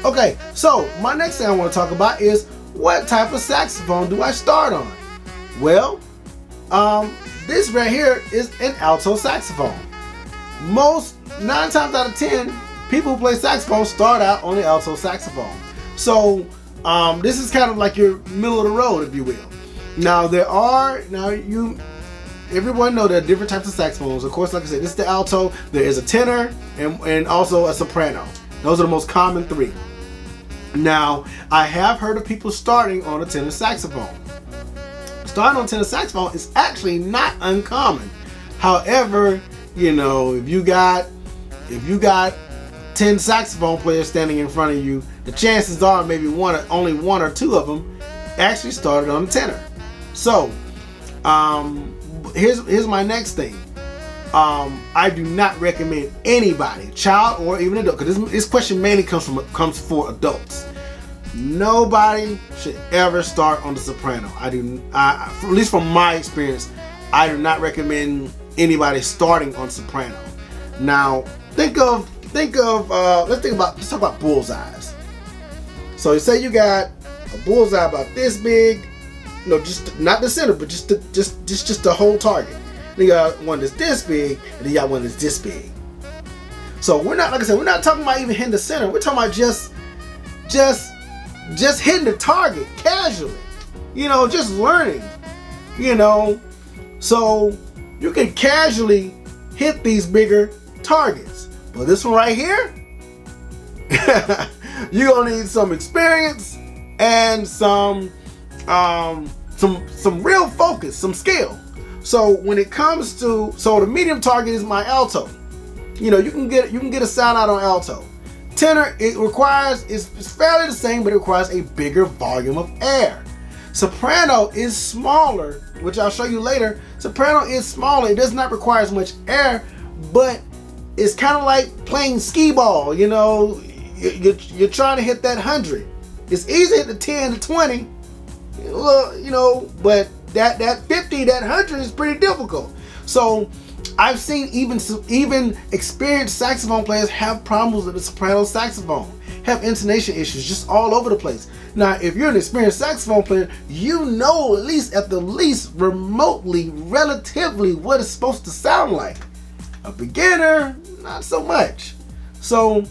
Okay, so my next thing I want to talk about is what type of saxophone do I start on? Well, this right here is an alto saxophone. Most 9 times out of 10 people who play saxophone start out on the alto saxophone. So this is kind of like your middle of the road, if you will. Now everyone know there are different types of saxophones. Of course, like I said, this is the alto. There is a tenor and also a soprano. Those are the most common 3. Now, I have heard of people starting on a tenor saxophone. Starting on tenor saxophone is actually not uncommon. However, if you got 10 saxophone players standing in front of you, the chances are maybe only 1 or 2 of them actually started on the tenor. So, here's my next thing. I do not recommend anybody, child or even adult, because this question mainly comes for adults. Nobody should ever start on the soprano. At least from my experience, I do not recommend anybody starting on soprano. Now, let's talk about bullseyes. So you say you got a bullseye about this big, just not the center, but just the whole target. Then you got one that's this big, and then you got one that's this big. So we're not talking about even hitting the center. We're talking about just hitting the target casually. Just learning. So you can casually hit these bigger targets. But this one right here, you're gonna need some experience and some real focus, some skill. So when it comes to, the medium target is my alto. You can get a sound out on alto. Tenor, it's fairly the same, but it requires a bigger volume of air. Soprano is smaller, which I'll show you later. Soprano is smaller. It does not require as much air, but it's kind of like playing skee ball. You're trying to hit that 100. It's easy to hit the 10 to 20. But that 50, that 100 is pretty difficult. So I've seen even experienced saxophone players have problems with the soprano saxophone, have intonation issues just all over the place. Now, if you're an experienced saxophone player, at the least remotely, relatively what it's supposed to sound like. A beginner, not so much. So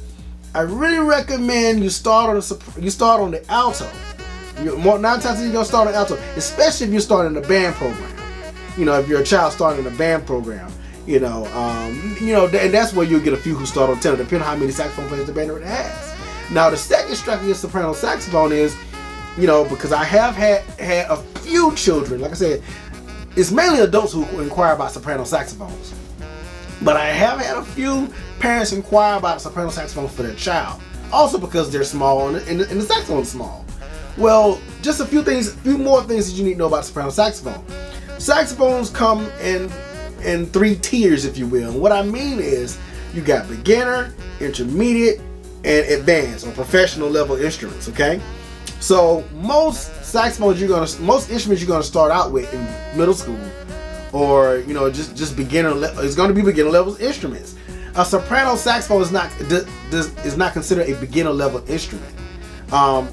I really recommend you start on the alto. 9 times you're gonna start on alto, especially if you're starting a band program. If you're a child starting a band program, and that's where you'll get a few who start on tenor, depending on how many saxophone players the band already has. Now, the second strike against soprano saxophone is, because I have had a few children, like I said, it's mainly adults who inquire about soprano saxophones. But I have had a few parents inquire about soprano saxophone for their child, also because they're small and the saxophone is small. Well, just a few more things that you need to know about soprano saxophone. Saxophones come in 3 tiers, if you will. And what I mean is, you got beginner, intermediate, and advanced or professional level instruments. Okay, so most instruments you're gonna start out with in middle school, or just beginner. It's gonna be beginner level instruments. A soprano saxophone is not considered a beginner level instrument.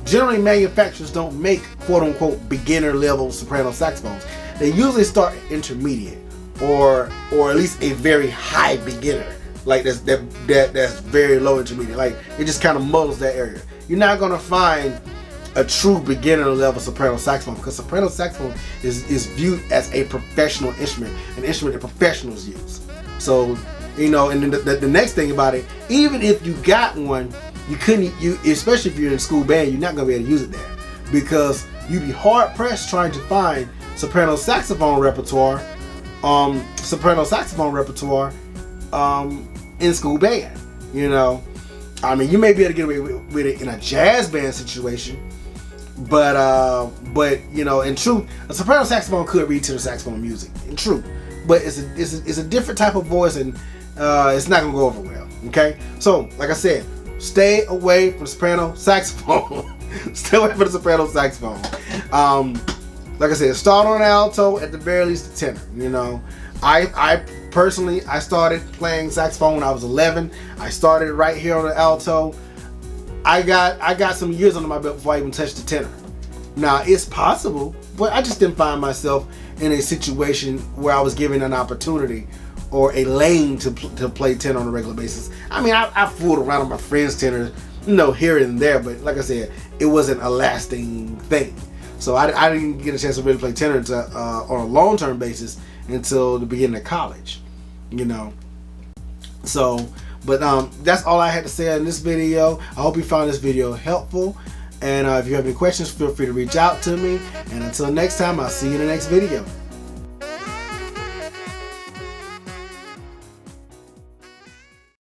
Generally, manufacturers don't make quote unquote beginner level soprano saxophones. They usually start intermediate or at least a very high beginner, like that's very low intermediate. Like it just kind of muddles that area. You're not gonna find a true beginner level soprano saxophone, because soprano saxophone is viewed as a professional instrument, an instrument that professionals use. So and then the next thing about it, even if you got one, especially if you're in a school band, you're not gonna be able to use it there, because you'd be hard pressed trying to find soprano saxophone repertoire in school band. You may be able to get away with it in a jazz band situation, but in truth, a soprano saxophone could read tenor saxophone music, in truth, but it's a different type of voice, and it's not gonna go over well. Okay, so like I said, stay away from the soprano saxophone. Stay away from the soprano saxophone. Like I said, start on alto, at the very least the tenor. I personally started playing saxophone when I was 11. I started right here on the alto. I got some years under my belt before I even touched the tenor. Now it's possible, but I just didn't find myself in a situation where I was given an opportunity or a lane to play tenor on a regular basis. I mean, I fooled around on my friends' tenors, here and there, but like I said, it wasn't a lasting thing. So I didn't get a chance to really play tenor until, on a long-term basis until the beginning of college, So, but that's all I had to say in this video. I hope you found this video helpful. And if you have any questions, feel free to reach out to me. And until next time, I'll see you in the next video.